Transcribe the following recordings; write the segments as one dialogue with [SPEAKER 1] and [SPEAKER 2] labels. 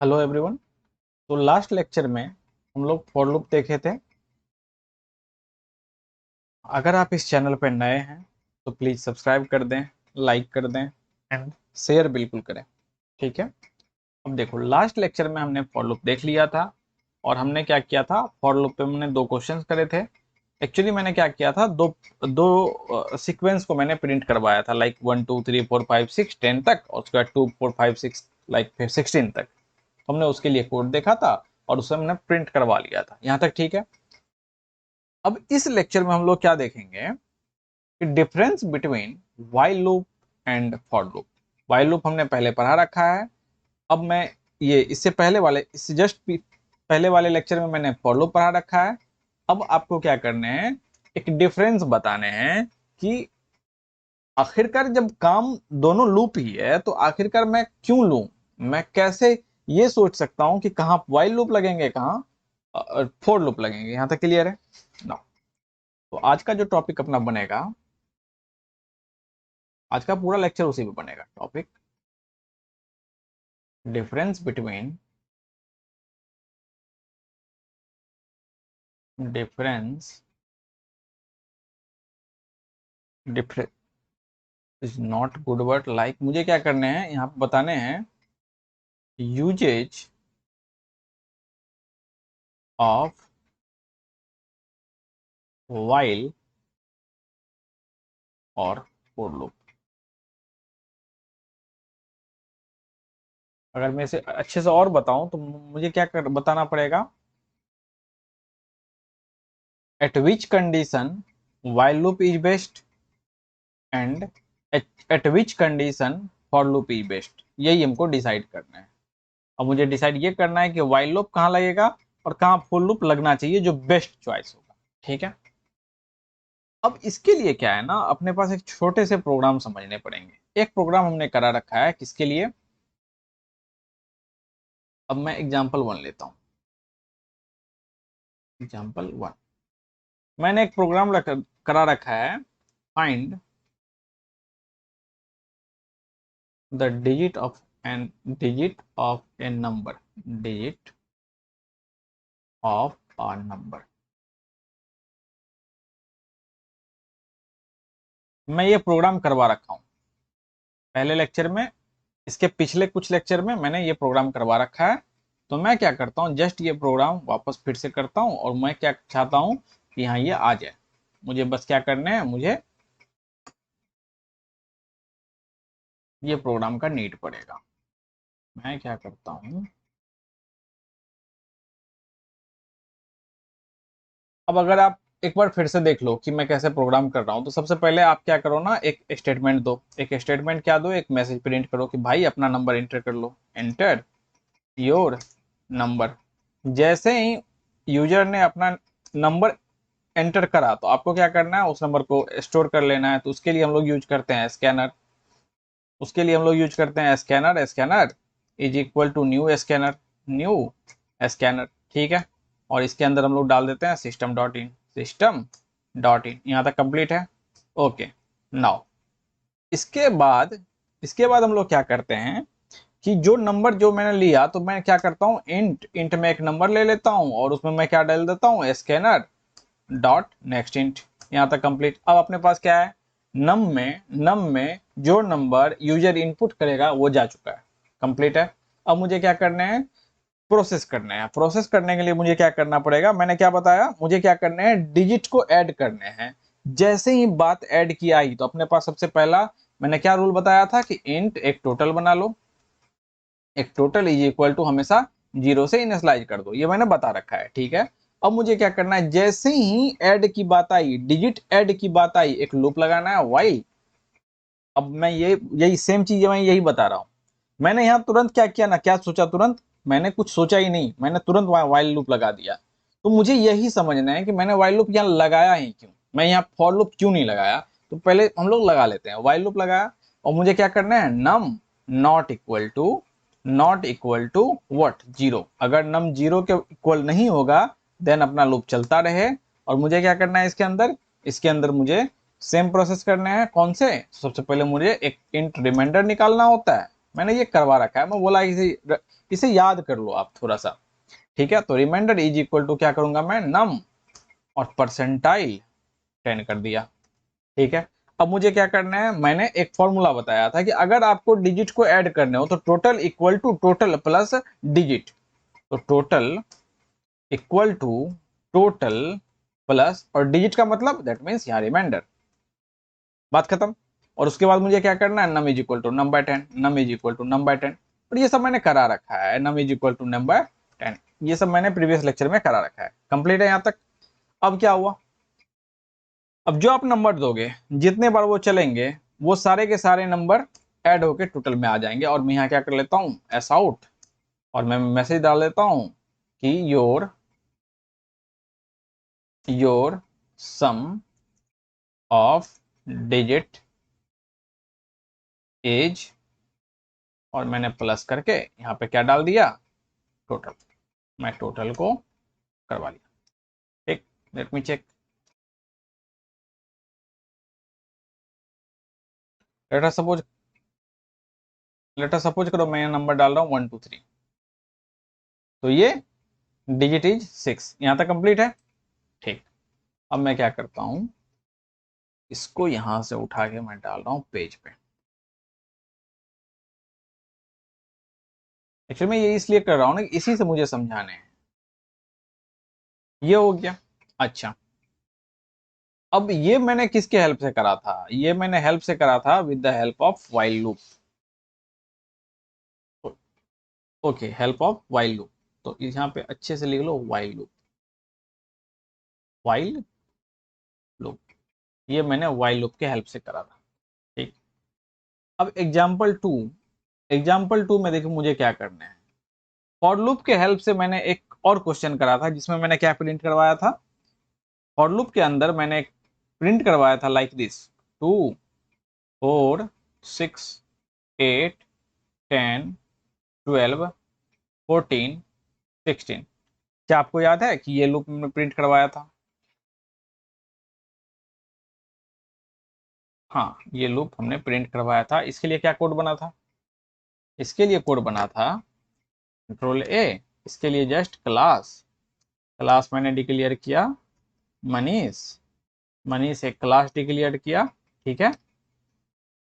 [SPEAKER 1] Hello everyone. तो last lecture में हम लोग फॉर लूप देखे थे। अगर आप इस चैनल पर नए हैं तो प्लीज़ सब्सक्राइब कर दें, लाइक कर दें एंड शेयर बिल्कुल करें। ठीक है। अब देखो, लास्ट लेक्चर में हमने फॉर लूप देख लिया था और हमने क्या किया था, फॉर लूप पे हमने दो क्वेश्चंस करे थे। एक्चुअली मैंने क्या किया था, दो दो सीक्वेंस को मैंने प्रिंट करवाया था, लाइक 1 2 3 4 5 6 10 तक, और उसके बाद 2 4 5 6 लाइक फिर 16 तक। हमने उसके लिए कोड देखा था और उसे हमने प्रिंट करवा लिया था। यहाँ तक ठीक है। अब इस लेक्चर में हम लोग क्या देखेंगे कि difference between while loop and for loop. While loop हमने पहले पढ़ा रखा है। अब मैं ये इससे जस्ट पहले वाले लेक्चर में मैंने फॉर लूप पढ़ा रखा है। अब आपको क्या करने हैं, एक डिफरेंस बताने हैं कि आखिरकार जब काम दोनों लूप ही है तो आखिरकार मैं क्यों लूं, मैं कैसे ये सोच सकता हूं कि कहाँ व्हाइल लूप लगेंगे, कहाँ फॉर लूप लगेंगे। यहां तक क्लियर है ना। तो आज का जो टॉपिक अपना बनेगा, आज का पूरा लेक्चर उसी पे बनेगा। Topic difference between difference difference is not good word, like मुझे क्या करने हैं यहाँ पे बताने हैं यूजेज ऑफ व्हाइल और फॉर लूप। अगर मैं इसे अच्छे से और बताऊं तो मुझे बताना पड़ेगा, eight which condition while loop is best and eight which condition for loop is best. यही हमको डिसाइड करना है। अब मुझे डिसाइड ये करना है कि while लूप कहाँ लगेगा और कहाँ फॉर लूप लगना चाहिए, जो बेस्ट चॉइस होगा। ठीक है। अब इसके लिए क्या है ना, अपने पास एक छोटे से प्रोग्राम समझने पड़ेंगे। एक प्रोग्राम हमने करा रखा है किसके लिए। अब मैं एग्जाम्पल 1 लेता हूँ। एग्जाम्पल 1 मैंने एक प्रोग्राम करा रखा है, find the digit of a number, digit of a number। मैं ये प्रोग्राम करवा रखा हूँ पहले लेक्चर में, इसके पिछले कुछ लेक्चर में मैंने ये प्रोग्राम करवा रखा है। तो मैं क्या करता हूँ, जस्ट ये प्रोग्राम वापस फिर से करता हूँ और मैं क्या चाहता हूँ कि यहाँ ये आ जाए। मुझे बस क्या करना है, मुझे ये प्रोग्राम का नीड पड़ेगा। मैं क्या करता हूँ, अब अगर आप एक बार फिर से देख लो कि मैं कैसे प्रोग्राम कर रहा हूँ, तो सबसे पहले आप क्या करो ना, एक स्टेटमेंट दो। एक स्टेटमेंट क्या दो, एक मैसेज प्रिंट करो कि भाई अपना नंबर एंटर कर लो, एंटर योर नंबर। जैसे ही यूजर ने अपना नंबर एंटर करा तो आपको क्या करना है, उस नंबर को स्टोर कर लेना है। तो उसके लिए हम लोग यूज करते हैं स्कैनर। उसके लिए हम लोग यूज करते हैं scanner. Scanner is equal to new scanner, new scanner. ठीक है। और इसके अंदर हम लोग डाल देते हैं system dot in, system dot in. यहाँ तक कंप्लीट है। ओके। नाउ इसके बाद इसके बाद हम लोग क्या करते हैं कि जो नंबर जो मैंने लिया, तो मैं क्या करता हूँ, इंट इंट में एक नंबर ले लेता हूँ और उसमें मैं क्या डाल देता हूँ, स्कैनर डॉट नेक्स्ट इंट। यहाँ तक कंप्लीट। अब अपने पास क्या है, नम में जो नंबर यूजर इनपुट करेगा वो जा चुका है, कंप्लीट है। अब मुझे क्या करना है, प्रोसेस करना है। प्रोसेस करने के लिए मुझे क्या करना पड़ेगा, मैंने क्या बताया, मुझे क्या करना है, डिजिट को ऐड करने हैं। जैसे ही बात ऐड की आई तो अपने पास सबसे पहला मैंने क्या रूल बताया था कि इंट एक टोटल बना लो। एक टोटल इज इक्वल टू हमेशा 0 से इनिशियलाइज कर दो, ये मैंने बता रखा है। ठीक है। अब मुझे क्या करना है, जैसे ही ऐड की बात आई, डिजिट ऐड की बात आई, एक लूप लगाना है व्हाइल। अब मैं यही सेम चीज मैं यही बता रहा हूँ। मैंने यहाँ तुरंत क्या किया ना, क्या सोचा, तुरंत मैंने कुछ सोचा ही नहीं, मैंने तुरंत व्हाइल लूप लगा दिया। तो मुझे यही समझना है कि मैंने व्हाइल लूप यहाँ लगाया ही क्यों, मैं यहाँ फॉर लूप क्यों नहीं लगाया। तो पहले हम लोग लगा लेते हैं, व्हाइल लूप लगाया। और मुझे क्या करना है, नम नॉट इक्वल टू व्हाट, 0। अगर नम 0 के इक्वल नहीं होगा देन अपना लूप चलता रहे। और मुझे क्या करना है, इसके अंदर मुझे सेम प्रोसेस करने हैं। कौन से, सबसे पहले मुझे एक इंट रिमाइंडर निकालना होता है। मैंने ये करवा रखा है, मैं बोला इसे याद कर लो आप थोड़ा सा, ठीक है। तो रिमाइंडर इज इक्वल टू क्या करूंगा मैं, नम और परसेंटाइल 10 कर दिया, ठीक है। अब मुझे क्या करना है, मैंने एक फॉर्मूला बताया था कि अगर आपको डिजिट को ऐड करने हो तो total equal to total plus digit, तो total equal to total plus, और डिजिट का मतलब दैट मीन्स यहाँ रिमाइंडर, बात खत्म। और उसके बाद मुझे क्या करना है, num is equal to num by 10, num is equal to num by 10, और ये सब मैंने करा रखा है, num is equal to num by 10, ये सब मैंने प्रीवियस लेक्चर में करा रखा है, कंप्लीट है यहाँ तक। अब क्या हुआ, अब जो आप नंबर दोगे जितने बार वो चलेंगे वो सारे के सारे नंबर ऐड होके टोटल में आ जाएंगे। और मैं यहाँ क्या कर लेता हूँ, एस आउट, और मैं मैसेज डाल देता हूँ कि your sum of digit as, और मैंने प्लस करके यहाँ पे क्या डाल दिया, टोटल, मैं टोटल को करवा लिया, ठीक। Let me check, later suppose करो मैं यहाँ नंबर डाल रहा हूँ 1 2 3, तो ये डिजिट इज 6, यहाँ तक कंप्लीट है, ठीक। अब मैं क्या करता हूँ, इसको यहां से उठा के मैं डाल रहा हूँ पेज पे। एक्चुअली मैं ये इसलिए कर रहा हूँ ना, इसी से मुझे समझाने हैं। ये हो गया। अच्छा, अब ये मैंने किसके हेल्प से करा था, ये मैंने हेल्प से करा था with the help of while loop. Okay, help of while loop, तो यहाँ पे अच्छे से लिख लो व्हाइल लूप, व्हाइल लूप, ये मैंने व्हाइल लूप के हेल्प से करा था, ठीक। अब एग्जाम्पल टू में देखो मुझे क्या करना है। फॉर लूप के हेल्प से मैंने एक और क्वेश्चन करा था जिसमें मैंने क्या प्रिंट करवाया था, फॉर लूप के अंदर मैंने एक प्रिंट करवाया था लाइक दिस, 2 4 6 8 10 12 14 16। क्या आपको याद है कि ये लूप में प्रिंट करवाया था, हाँ ये लूप हमने प्रिंट करवाया था। इसके लिए क्या कोड बना था, इसके लिए कोड बना था कंट्रोल ए, इसके लिए जस्ट क्लास, क्लास मैंने डिक्लेयर किया मनीष, मनीष एक क्लास डिक्लेयर किया, ठीक है।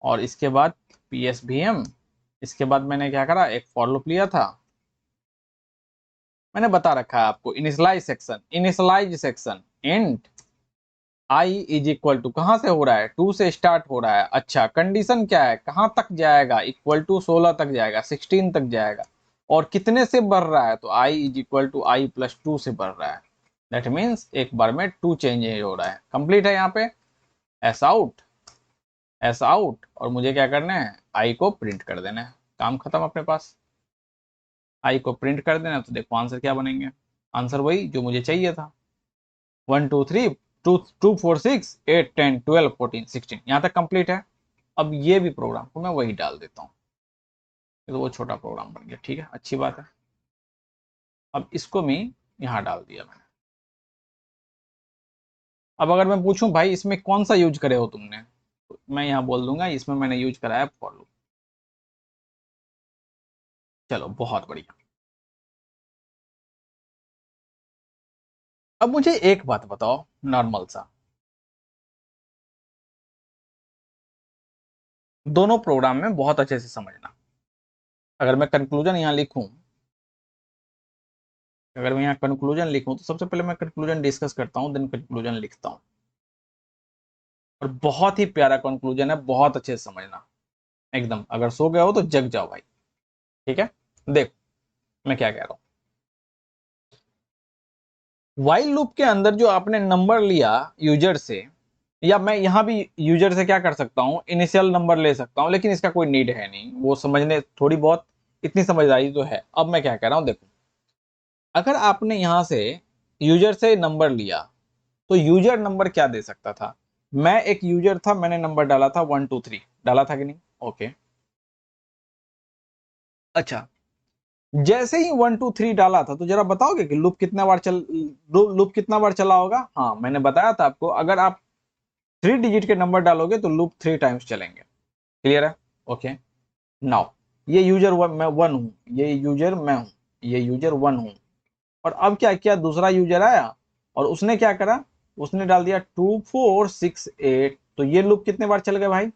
[SPEAKER 1] और इसके बाद psvm, इसके बाद मैंने क्या करा, एक फॉर लूप लिया था, मैंने बता रखा है आपको, initialise section int I is equal to, कहां से हो रहा है, 2 से स्टार्ट हो रहा है। अच्छा, कंडीशन क्या है, कहां तक जाएगा, इक्वल टू 16 तक जाएगा, 16 तक जाएगा, और कितने से बढ़ रहा है, तो I is equal to I plus 2 से बढ़ रहा है, दैट मीन्स एक बार में 2 चेंज हो रहा है, कंप्लीट है यहाँ पे। एस आउट, एस आउट, और मुझे क्या करना है, आई को प्रिंट कर देना है, काम खत्म अपने पास। आई को प्रिंट कर देना, तो देखो आंसर क्या बनेंगे, आंसर वही जो मुझे चाहिए था, 1 2 3 2 4 6 8 10 12 14 16, यहाँ तक कंप्लीट है। अब ये भी प्रोग्राम को मैं वही डाल देता हूँ, तो वो छोटा प्रोग्राम बन गया, ठीक है, अच्छी बात है। अब इसको मैं यहाँ डाल दिया मैंने। अब अगर मैं पूछूं भाई इसमें कौन सा यूज करे हो तुमने, तो मैं यहाँ बोल दूंगा इसमें मैंने यूज करा है फॉर लूप। चलो बहुत बढ़िया। अब मुझे एक बात बताओ नॉर्मल सा, दोनों प्रोग्राम में बहुत अच्छे से समझना। अगर मैं कंक्लूजन यहाँ लिखूं, अगर मैं यहाँ कंक्लूजन लिखूं तो सबसे पहले मैं कंक्लूजन डिस्कस करता हूँ, देन कंक्लूजन लिखता हूँ, और बहुत ही प्यारा कंक्लूजन है, बहुत अच्छे से समझना एकदम, अगर सो गए हो तो जग जाओ भाई, ठीक है। देखो मैं क्या कह रहा हूँ, व्हाइल लूप के अंदर जो आपने नंबर लिया यूजर से, या मैं यहां भी यूजर से क्या कर सकता हूं, इनिशियल नंबर ले सकता हूं, लेकिन इसका कोई नीड है नहीं, वो समझने थोड़ी बहुत इतनी समझदारी तो है। अब मैं क्या कह रहा हूं, देखो अगर आपने यहां से यूजर से नंबर लिया तो यूजर नंबर क्या दे सकता था, मैं एक यूजर था, मैंने नंबर डाला था 1 2 3, डाला था कि नहीं, ओके। अच्छा, जैसे ही 1 2 3 डाला था, तो जरा बताओगे कि लूप कितना बार चला होगा, हाँ मैंने बताया था आपको, अगर आप 3 डिजिट के नंबर डालोगे तो लूप 3 टाइम्स चलेंगे, क्लियर है, ओके। नाउ ये यूजर मैं वन हूं, ये यूजर मैं हूं, ये यूजर वन हूं। और अब क्या किया, दूसरा यूजर आया और उसने क्या करा, उसने डाल दिया 2468। तो ये लूप कितने बार चल गए भाई?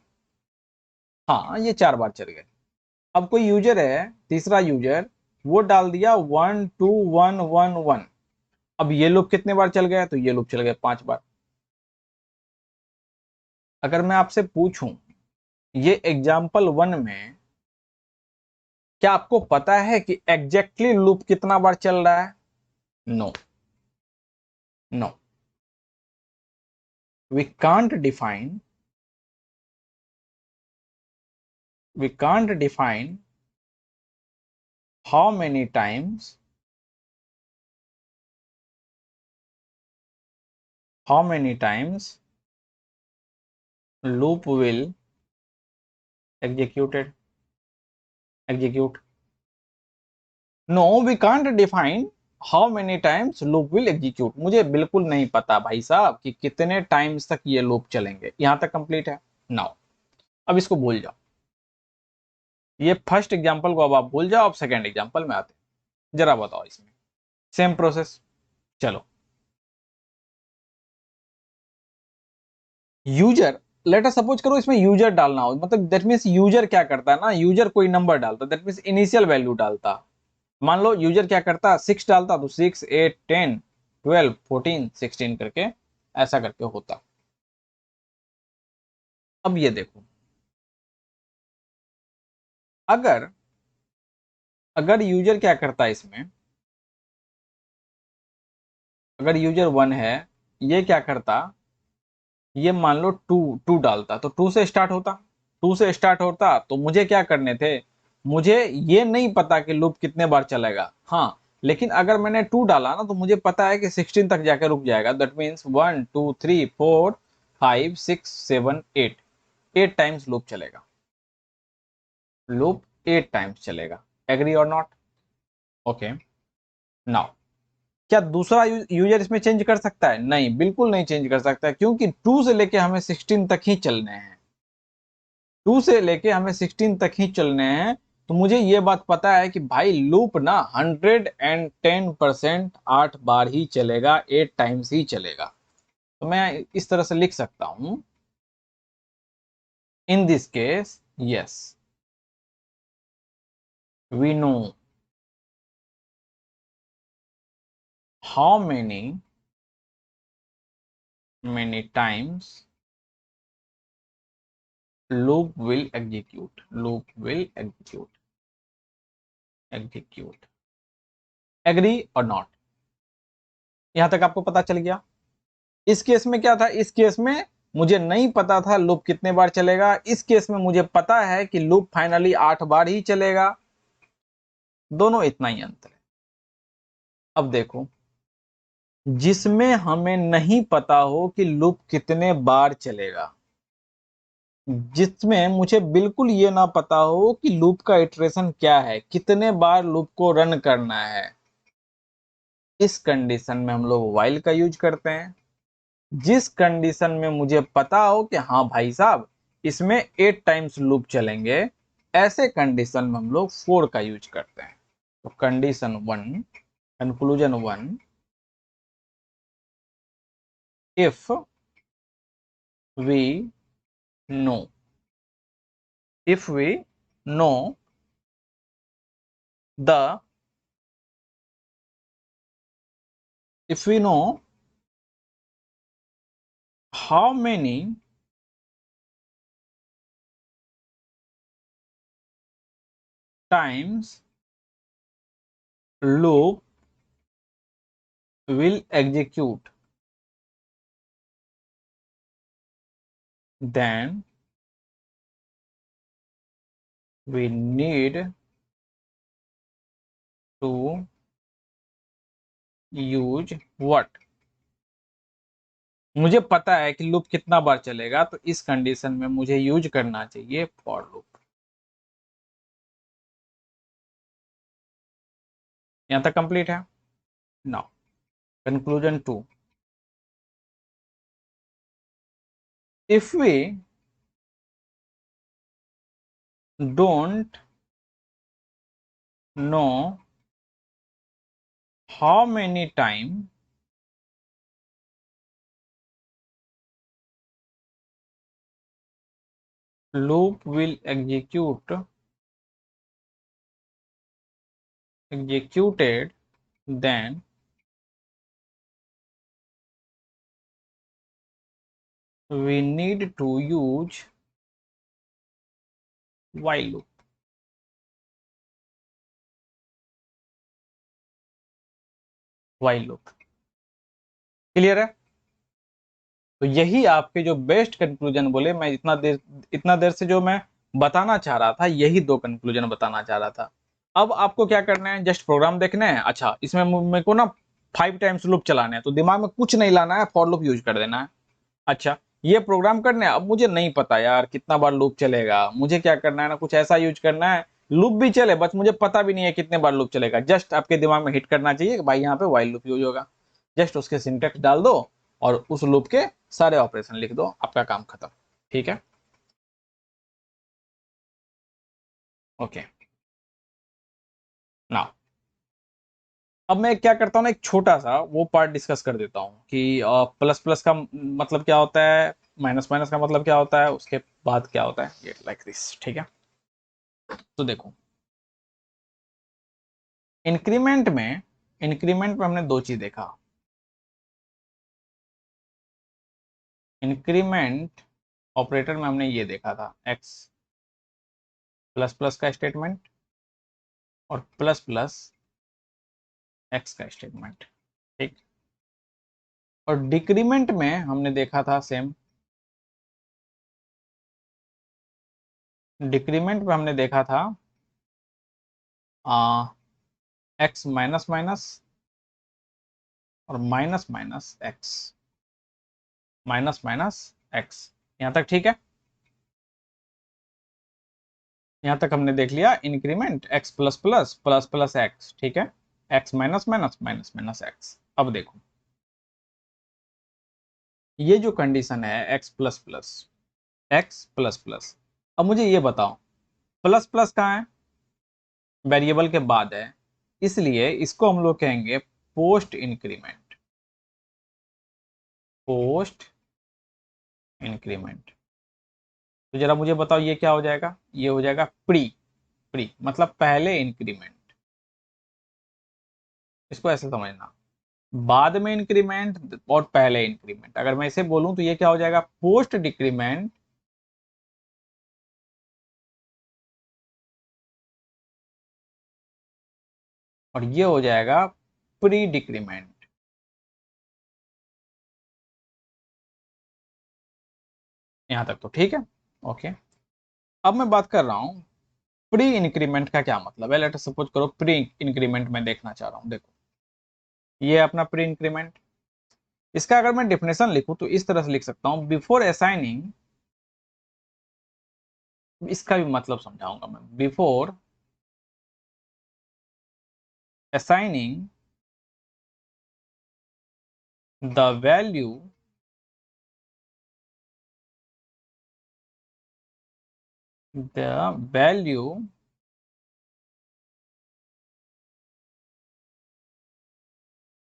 [SPEAKER 1] हाँ, ये 4 बार चल गए। अब कोई यूजर है, तीसरा यूजर, वो डाल दिया 12111। अब ये लूप कितने बार चल गया? तो ये लूप चल गया 5 बार। अगर मैं आपसे पूछूं ये एग्जाम्पल 1 में, क्या आपको पता है कि एग्जैक्टली लूप कितना बार चल रहा है? No, no, we can't define, we can't define how many times, how many times loop will executed execute. No, we can't define how many times loop will execute. मुझे बिल्कुल नहीं पता भाई साहब कि कितने टाइम्स तक ये लूप चलेंगे। यहां तक कंप्लीट है। नाउ अब इसको भूल जाओ, ये फर्स्ट एग्जांपल को अब आप भूल जाओ। अब सेकंड एग्जांपल में आते हैं। जरा बताओ इसमें सेम प्रोसेस। चलो, यूजर, लेट अस सपोज करो इसमें यूजर डालना हो, मतलब दैट मींस यूजर क्या करता है ना, यूजर कोई नंबर डालता, दैट मींस इनिशियल वैल्यू डालता। मान लो यूजर क्या करता, 6 डालता, तो 6 8 10 12 14 16 करके ऐसा करके होता। अब ये देखो, अगर अगर यूजर क्या करता है इसमें, अगर यूजर 1 है, ये क्या करता, ये मान लो 2 2 डालता, तो 2 से स्टार्ट होता, 2 से स्टार्ट होता। तो मुझे क्या करने थे, मुझे ये नहीं पता कि लूप कितने बार चलेगा, हाँ, लेकिन अगर मैंने 2 डाला ना तो मुझे पता है कि 16 तक जाकर रुक जाएगा। दैट मीन्स 1 2 3 4 5 6 7 8, 8 टाइम्स लूप चलेगा। लूप 8 टाइम्स चलेगा। एग्री और नॉट? ओके। नाउ क्या दूसरा यूजर इसमें चेंज कर सकता है? नहीं, बिल्कुल नहीं चेंज कर सकता है, क्योंकि 2 से लेके हमें 16 तक ही चलने हैं। 2 से लेके हमें 16 तक ही चलने हैं। तो मुझे ये बात पता है कि भाई लूप ना 110% 8 बार ही चलेगा, 8 टाइम्स ही चलेगा। तो मैं इस तरह से लिख सकता हूं, in this case yes, we know how many times loop will execute. Agree और नॉट? यहां तक आपको पता चल गया। इस केस में क्या था, इस केस में मुझे नहीं पता था लूप कितने बार चलेगा, इस केस में मुझे पता है कि लूप फाइनली 8 बार ही चलेगा। दोनों इतना ही अंतर है। अब देखो, जिसमें हमें नहीं पता हो कि लूप कितने बार चलेगा, जिसमें मुझे बिल्कुल ये ना पता हो कि लूप का इटरेशन क्या है, कितने बार लूप को रन करना है, इस कंडीशन में हम लोग व्हाइल का यूज करते हैं। जिस कंडीशन में मुझे पता हो कि हाँ भाई साहब इसमें 8 टाइम्स लूप चलेंगे, ऐसे कंडीशन में हम लोग फोर का यूज करते हैं। तो condition 1, conclusion 1, if we know, if we know the if we know how many times loop will execute, then we need to use what? मुझे पता है कि लूप कितना बार चलेगा, तो इस कंडीशन में मुझे यूज करना चाहिए फॉर लूप। यहां तक कंप्लीट है। Now conclusion 2, if we don't know how many time loop will executed, then we need to use while loop. while loop clear है? तो यही आपके जो बेस्ट कंक्लूजन बोले, मैं इतना देर से जो मैं बताना चाह रहा था, यही दो कंक्लूजन बताना चाह रहा था। अब आपको क्या करना है, जस्ट प्रोग्राम देखना है। अच्छा, इसमें मेरे को ना 5 टाइम्स लूप चलाना है, तो दिमाग में कुछ नहीं लाना है, फॉर लूप यूज कर देना है। अच्छा, ये प्रोग्राम करना है। अब मुझे नहीं पता यार कितना बार लूप चलेगा, मुझे क्या करना है ना, कुछ ऐसा यूज करना है लूप भी चले, बस मुझे पता भी नहीं है कितने बार लूप चलेगा। जस्ट आपके दिमाग में हिट करना चाहिए कि भाई यहाँ पे व्हाइल लूप यूज होगा। जस्ट उसके सिंटेक्स डाल दो और उस लूप के सारे ऑपरेशन लिख दो, आपका काम खत्म। ठीक है, ओके। नाउ अब मैं क्या करता हूँ ना, एक छोटा सा वो पार्ट डिस्कस कर देता हूँ कि प्लस प्लस का मतलब क्या होता है, माइनस माइनस का मतलब क्या होता है, उसके बाद क्या होता है, ये लाइक दिस। ठीक है, तो देखो, इंक्रीमेंट में हमने दो चीज देखा। इंक्रीमेंट ऑपरेटर में हमने ये देखा था, एक्स प्लस प्लस का स्टेटमेंट और प्लस प्लस एक्स का स्टेटमेंट। ठीक, और डिक्रीमेंट में हमने देखा था सेम। डिक्रीमेंट में हमने देखा था एक्स माइनस माइनस और minus minus x, minus minus x. यहां तक ठीक है? यहां तक हमने देख लिया increment x plus plus plus plus x. ठीक है, x minus minus minus minus x. अब देखो, ये जो कंडीशन है x plus plus, x plus plus, अब मुझे ये बताओ प्लस प्लस कहाँ है? वेरिएबल के बाद है, इसलिए इसको हम लोग कहेंगे पोस्ट इंक्रीमेंट। Post increment. तो जरा मुझे बताओ ये क्या हो जाएगा? ये हो जाएगा प्री। प्री मतलब पहले इंक्रीमेंट। इसको ऐसे समझना, बाद में इंक्रीमेंट और पहले इंक्रीमेंट। अगर मैं इसे बोलूं तो ये क्या हो जाएगा? पोस्ट डिक्रीमेंट और ये हो जाएगा प्री डिक्रीमेंट। यहां तक तो ठीक है, ओके। अब मैं बात कर रहा हूं प्री इंक्रीमेंट का क्या मतलब है। लेट अस सपोज करो प्री इंक्रीमेंट में देखना चाह रहा हूं। देखो, ये अपना प्री इंक्रीमेंट। इसका अगर मैं डेफिनेशन लिखूं तो इस तरह से लिख सकता हूं, बिफोर असाइनिंग, इसका भी मतलब समझाऊंगा मैं। Before assigning the value the value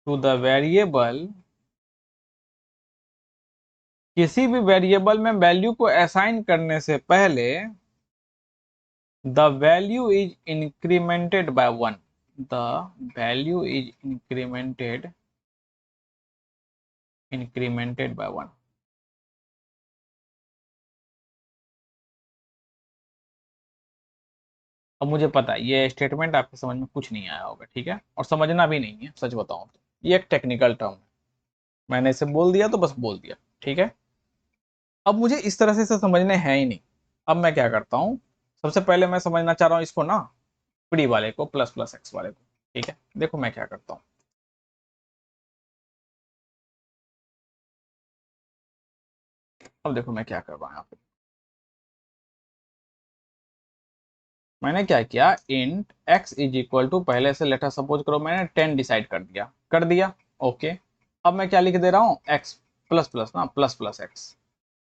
[SPEAKER 1] to the variable, किसी भी वेरिएबल में वैल्यू को असाइन करने से पहले the value is incremented by one. The value is incremented by one. अब मुझे पता है ये स्टेटमेंट आपके समझ में कुछ नहीं आया होगा, ठीक है, और समझना भी नहीं है सच बताऊं तो। ये एक टेक्निकल टर्म है, मैंने इसे बोल दिया तो बस बोल दिया। ठीक है, अब मुझे इस तरह से इसे समझने हैं ही नहीं। अब मैं क्या करता हूँ, सबसे पहले मैं समझना चाह रहा हूँ इसको ना, प्री वाले को, प्लस प्लस एक्स वाले को। ठीक है, देखो मैं क्या करता हूँ। अब देखो मैं क्या कर रहा हूँ यहाँ पे। मैंने क्या किया, int X is equal to, पहले से लेटर सपोज करो मैंने 10 डिसाइड कर दिया, ओके। अब मैं क्या लिख दे रहा हूँ, एक्स प्लस प्लस ना, प्लस प्लस एक्स।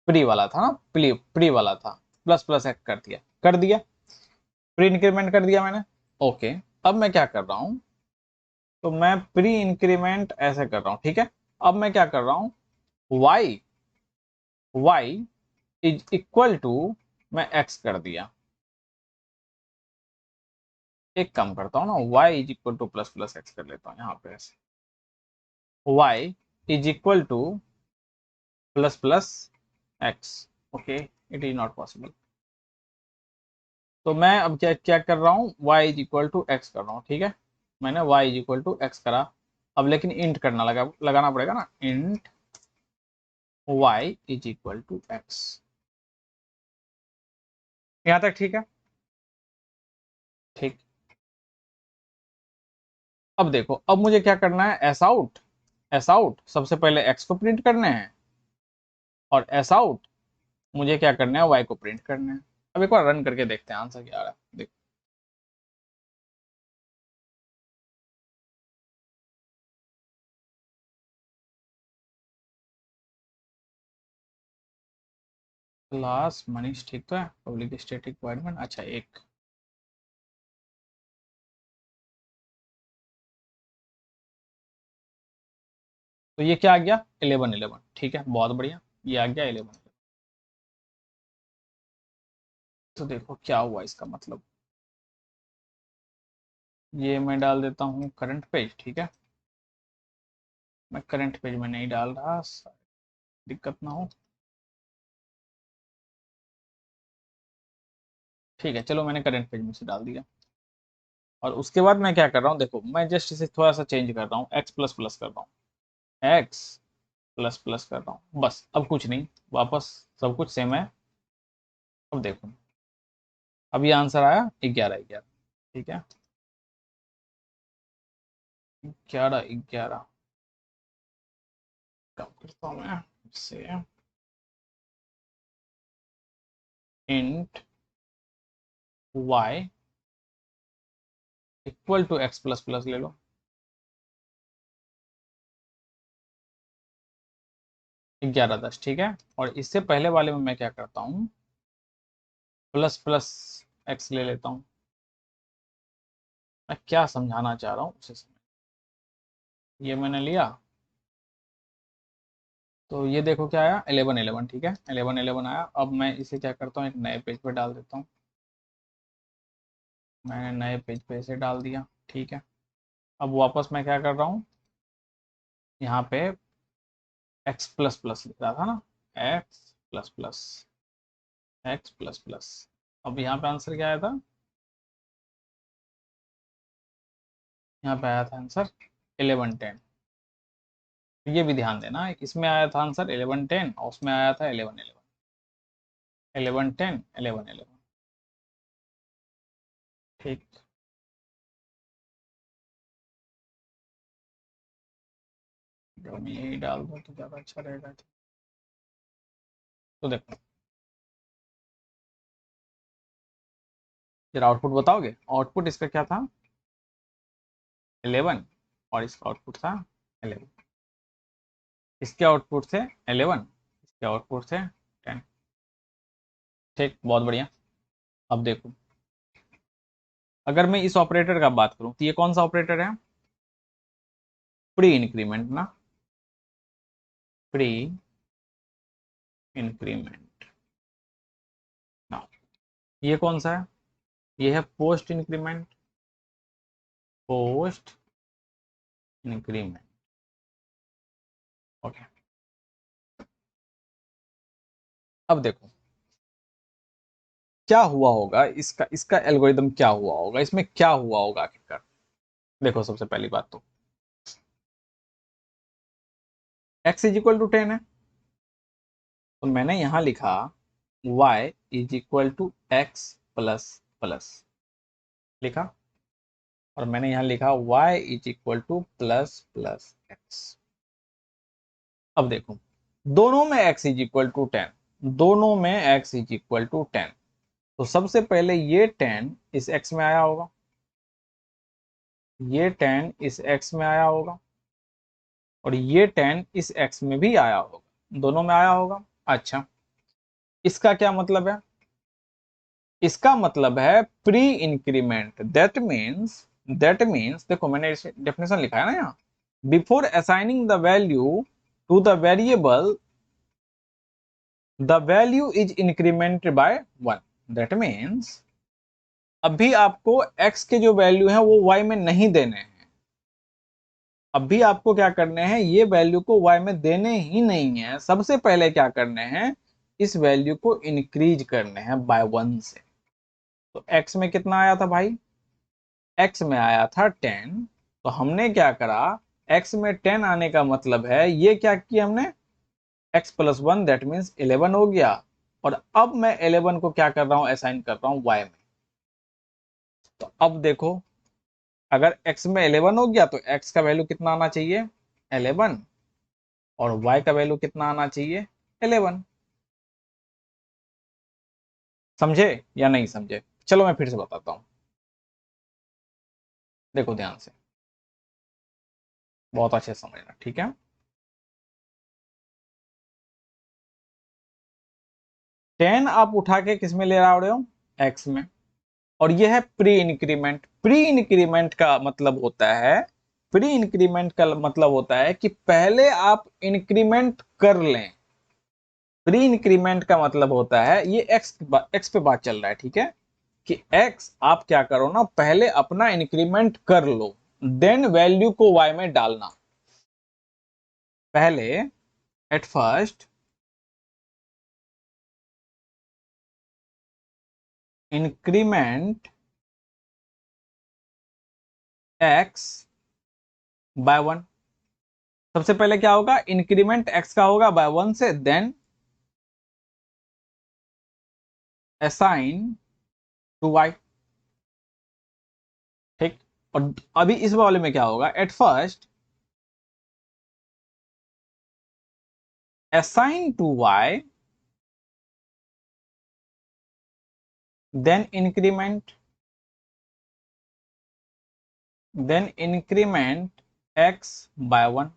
[SPEAKER 1] प्री वाला था ना, प्री प्री वाला था, प्लस प्लस एक्स कर दिया, प्री इंक्रीमेंट कर दिया मैंने, ओके। अब मैं क्या कर रहा हूं, तो मैं प्री इंक्रीमेंट ऐसे कर रहा हूं, ठीक है। अब मैं क्या कर रहा हूं, y y is equal to, मैं x कर दिया। एक काम करता हूँ ना, y is equal to plus plus X कर लेता हूँ यहाँ पे ऐसे, y is equal to plus plus X. Okay, it is not possible. तो मैं अब क्या क्या कर रहा हूँ, y is equal to X कर रहा हूँ, ठीक है। मैंने y is equal to X करा। अब लेकिन इंट करना लगाना पड़ेगा ना, int y is equal to X. यहाँ तक ठीक है। ठीक। अब देखो, अब मुझे क्या करना है, एस आउट सबसे पहले एक्स को प्रिंट करने हैं, और एस आउट मुझे क्या करना है, वाई को प्रिंट करना है। अब एक बार रन करके देखते हैं आंसर क्या आ रहा है। देखो, क्लास मनीष ठीक तो है, पब्लिक स्टैटिक वॉइड में, अच्छा एक। तो ये क्या आ गया, 11 11, ठीक है, बहुत बढ़िया, ये आ गया 11। तो देखो क्या हुआ इसका मतलब, ये मैं डाल देता हूँ करंट पेज, ठीक है। मैं करंट पेज में नहीं डाल रहा, दिक्कत ना हो। ठीक है, चलो मैंने करंट पेज में से डाल दिया। और उसके बाद मैं क्या कर रहा हूँ, देखो मैं जस्ट इसे थोड़ा सा चेंज कर रहा हूँ, एक्स प्लस प्लस कर रहा हूँ, एक्स प्लस प्लस कर रहा हूँ, बस अब कुछ नहीं, वापस सब कुछ सेम है। अब देखो, अब ये आंसर आया 11 11, ठीक है, 11 11। कम करता हूँ मैं इससे, int y equal to X plus plus ले लो, 11 10, ठीक है। और इससे पहले वाले में मैं क्या करता हूँ, प्लस प्लस एक्स ले लेता हूँ। मैं क्या समझाना चाह रहा हूँ उसे समझ, ये मैंने लिया। तो ये देखो क्या आया, 11 11, ठीक है, 11 11 आया। अब मैं इसे क्या करता हूँ, एक नए पेज पे डाल देता हूँ। मैंने नए पेज पे इसे डाल दिया, ठीक है। अब वापस मैं क्या कर रहा हूँ, यहाँ पे एक्स प्लस प्लस लिख रहा था ना, x plus plus, x plus plus. अब यहाँ पे आंसर क्या आया था, यहाँ पे आया था आंसर 11 10। ये भी ध्यान देना, इसमें आया था आंसर 11 10, और उसमें आया था 11 11, 11 10 11 11, ठीक। तो मैं यही डाल दूँ तो ज़्यादा अच्छा रहेगा। तो देखो, जरा आउटपुट बताओगे, आउटपुट इसका क्या था, 11, और इसका आउटपुट था 11। इसके आउटपुट थे 11, इसके आउटपुट थे 10, ठीक, बहुत बढ़िया। अब देखो, अगर मैं इस ऑपरेटर का बात करूं, तो ये कौन सा ऑपरेटर है, प्री इंक्रीमेंट ना, प्री इंक्रीमेंट ना। ये कौन सा है, ये है post increment, post increment. Okay, अब देखो क्या हुआ होगा, इसका इसका एल्गोरिदम क्या हुआ होगा, इसमें क्या हुआ होगा आखिरकार। देखो सबसे पहली बात तो x इज इक्वल टू 10 है, तो मैंने यहां लिखा y is equal to X plus plus लिखा, और मैंने यहां लिखा y is equal to plus plus X. अब देखो, दोनों में x इज इक्वल टू 10, दोनों में x इज इक्वल टू 10, तो सबसे पहले ये 10 इस x में आया होगा, ये 10 इस x में आया होगा, और ये 10 इस x में भी आया होगा, दोनों में आया होगा। अच्छा, इसका क्या मतलब है, इसका मतलब है प्री इंक्रीमेंट, दैट मीन्स देखो मैंने डेफिनेशन लिखा है ना यहाँ, before assigning the value to the variable the value is incremented by 1। That means अभी आपको x के जो वैल्यू है वो y में नहीं देने हैं। अभी आपको क्या करने हैं, ये वैल्यू को y में देने ही नहीं है। सबसे पहले क्या करने हैं, इस वैल्यू को इंक्रीज करने हैं बाय 1 से। तो x में कितना आया था भाई, x में आया था 10। तो हमने क्या करा, x में 10 आने का मतलब है ये क्या किया हमने, x प्लस 1 दैट मीन्स 11 हो गया। और अब मैं 11 को क्या कर रहा हूं, असाइन कर रहा हूं y में। तो अब देखो, अगर x में 11 हो गया तो x का वैल्यू कितना आना चाहिए, 11, और y का वैल्यू कितना आना चाहिए, 11। समझे या नहीं समझे? चलो मैं फिर से बताता हूं, देखो ध्यान से, बहुत अच्छे से समझना, ठीक है। 10 आप उठा के किस में ले रहे हो, x में, और ये है प्री इंक्रीमेंट। प्री इंक्रीमेंट का मतलब होता है, प्री इंक्रीमेंट का मतलब होता है कि पहले आप इंक्रीमेंट कर लें। प्री इंक्रीमेंट का मतलब होता है, ये एक्स पे बात चल रहा है, ठीक है, कि एक्स आप क्या करो ना, पहले अपना इंक्रीमेंट कर लो, देन वैल्यू को वाई में डालना। पहले at first increment X by 1। सबसे पहले क्या होगा, इंक्रीमेंट एक्स का होगा बाय 1 से, देन असाइन टू वाई, ठीक। और अभी इस वाले में क्या होगा, at first assign to Y then increment X by 1।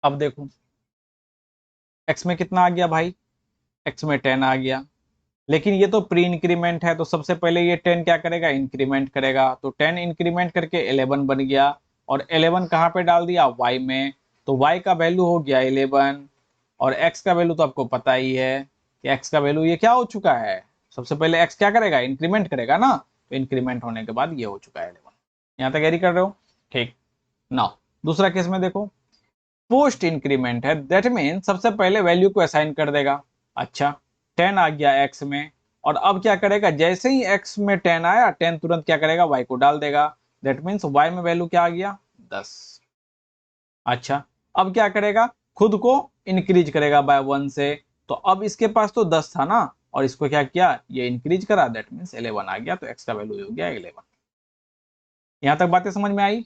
[SPEAKER 1] अब देखो एक्स में कितना आ गया भाई, एक्स में 10 आ गया, लेकिन ये तो प्री इंक्रीमेंट है, तो सबसे पहले ये 10 क्या करेगा, इंक्रीमेंट करेगा। तो 10 इंक्रीमेंट करके 11 बन गया, और 11 कहाँ पे डाल दिया, y में। तो y का वैल्यू हो गया 11, और x का वैल्यू तो आपको पता ही है कि x का वैल्यू ये क्या हो चुका है, सबसे पहले x क्या करेगा, इंक्रीमेंट करेगा ना, तो इंक्रीमेंट होने के बाद ये हो चुका है 11। यहाँ तक कैरी कर रहे हो, ठीक। नाउ दूसरा केस में देखो, पोस्ट इंक्रीमेंट है, दैट मीन सबसे पहले वैल्यू को असाइन कर देगा। अच्छा 10 आ गया x में, और अब क्या करेगा, जैसे ही x में 10 आया, 10 तुरंत क्या करेगा, y को डाल देगा। दैट मीन्स y में वैल्यू क्या आ गया, 10। अच्छा अब क्या करेगा, खुद को इंक्रीज करेगा बाय 1 से। तो अब इसके पास तो 10 था ना, और इसको क्या किया, ये इंक्रीज करा, दैट मीन्स 11 आ गया, तो x का वैल्यू हो गया 11। यहां तक बातें समझ में आई?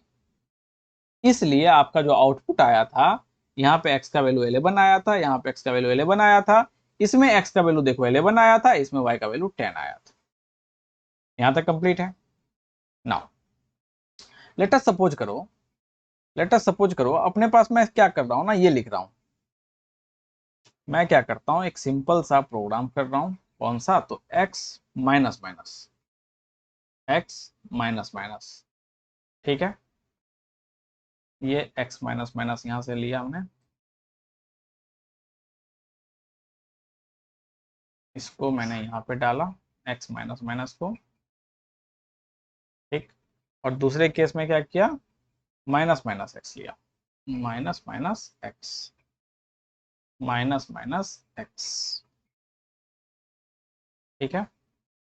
[SPEAKER 1] इसलिए आपका जो आउटपुट आया था, यहाँ पे x का वैल्यू 11 आया था, यहाँ पे x का वैल्यू 11 आया था, इसमें x का वैल्यू देखो 11 आया था, इसमें y का वैल्यू 10 आया था। यहां तक कंप्लीट है। नाउ लेट अस सपोज करो, अपने पास मैं क्या कर रहा हूं ना, ये लिख रहा हूं। मैं क्या करता हूं, एक सिंपल सा प्रोग्राम कर रहा हूं, कौन सा, तो x minus minus, x minus minus, ठीक है। ये x माइनस माइनस यहां से लिया हमने, इसको मैंने यहाँ पे डाला, x माइनस माइनस को, ठीक। और दूसरे केस में क्या किया, माइनस माइनस एक्स लिया, minus minus x, minus minus x, ठीक है।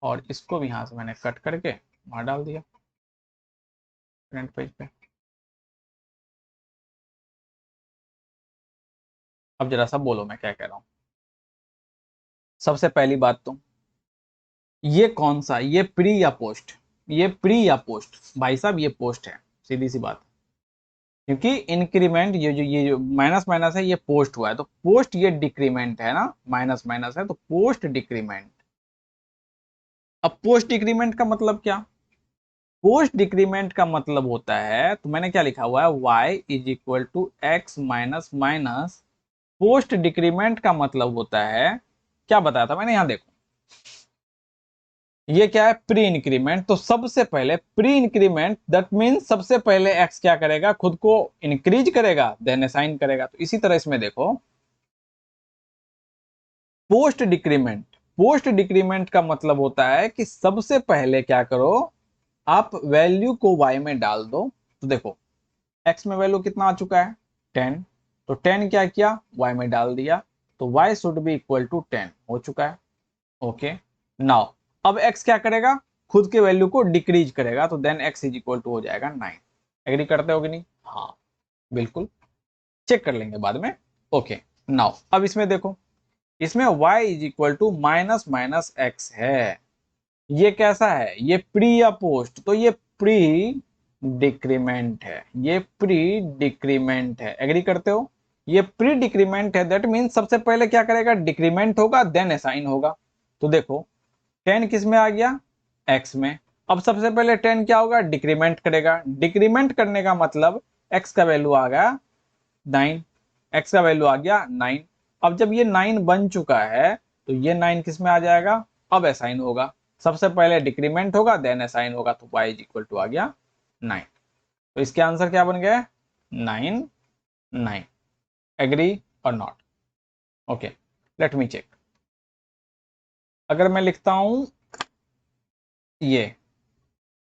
[SPEAKER 1] और इसको भी यहां से मैंने कट करके वहां डाल दिया फ्रंट पेज पे। अब जरा सा बोलो मैं क्या कह रहा हूं। सबसे पहली बात तो, ये कौन सा, ये प्री या पोस्ट, ये प्री या पोस्ट, भाई साहब ये पोस्ट है, सीधी सी बात। क्योंकि इंक्रीमेंट ये जो माइनस माइनस है, ये पोस्ट हुआ है, तो पोस्ट ये डिक्रीमेंट है ना, माइनस माइनस है तो पोस्ट डिक्रीमेंट। अब पोस्ट डिक्रीमेंट का मतलब क्या, पोस्ट डिक्रीमेंट का मतलब होता है, तो मैंने क्या लिखा हुआ है, y is equal to X minus minus. Post decrement का मतलब होता है, क्या बताया था मैंने, यहां देखो, ये क्या है, प्री इंक्रीमेंट। तो सबसे पहले प्री इंक्रीमेंट, दैट मीन्स सबसे पहले एक्स क्या करेगा, खुद को इंक्रीज करेगा, देन असाइन करेगा। तो इसी तरह इसमें देखो, पोस्ट डिक्रीमेंट। पोस्ट डिक्रीमेंट का मतलब होता है कि सबसे पहले क्या करो, आप वैल्यू को y में डाल दो। तो देखो x में वैल्यू कितना आ चुका है, 10। तो 10 क्या किया, y में डाल दिया। तो y should be equal to 10 हो चुका है। ओके, नाउ अब x क्या करेगा, खुद के वैल्यू को डिक्रीज करेगा। तो then x is equal to हो जाएगा 9। एग्री करते हो कि नहीं? हाँ बिल्कुल, चेक कर लेंगे बाद में। ओके, नाउ अब इसमें देखो, इसमें y is equal to minus minus X है। ये कैसा है, ये प्री या पोस्ट? तो ये प्री डिक्रीमेंट है, ये प्री डिक्रीमेंट है। एग्री करते हो? ये प्री डिक्रीमेंट है, दैट मीन सबसे पहले क्या करेगा, डिक्रीमेंट होगा देन असाइन होगा। तो देखो 10 किस में आ गया, x में। अब सबसे पहले 10 क्या होगा, डिक्रीमेंट करेगा। डिक्रीमेंट करने का मतलब x का वैल्यू आ गया 9, x का वैल्यू आ गया 9। अब जब ये 9 बन चुका है, तो ये 9 किस में आ जाएगा, अब असाइन होगा। सबसे पहले डिक्रीमेंट होगा देन असाइन होगा। तो y इज इक्वल टू आ गया 9। तो इसके आंसर क्या बन गया, 9 9। एग्री और not? Okay, let me check. अगर मैं लिखता हूं ये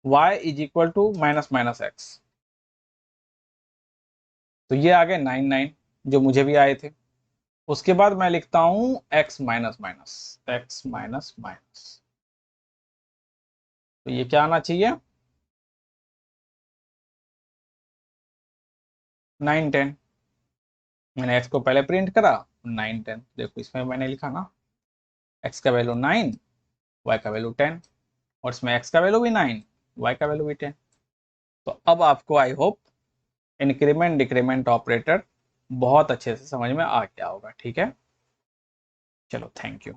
[SPEAKER 1] y is equal to minus minus X, तो ये आ गए 9 9 जो मुझे भी आए थे। उसके बाद मैं लिखता हूं x minus minus, x minus minus, तो ये क्या आना चाहिए, 9 10। मैंने x को पहले प्रिंट करा, 9 10। देखो इसमें मैंने लिखा ना, x का वैल्यू 9, y का वैल्यू 10, और इसमें x का वैल्यू भी 9, y का वैल्यू भी 10। तो अब आपको I hope increment decrement operator बहुत अच्छे से समझ में आ गया होगा। ठीक है, चलो थैंक यू।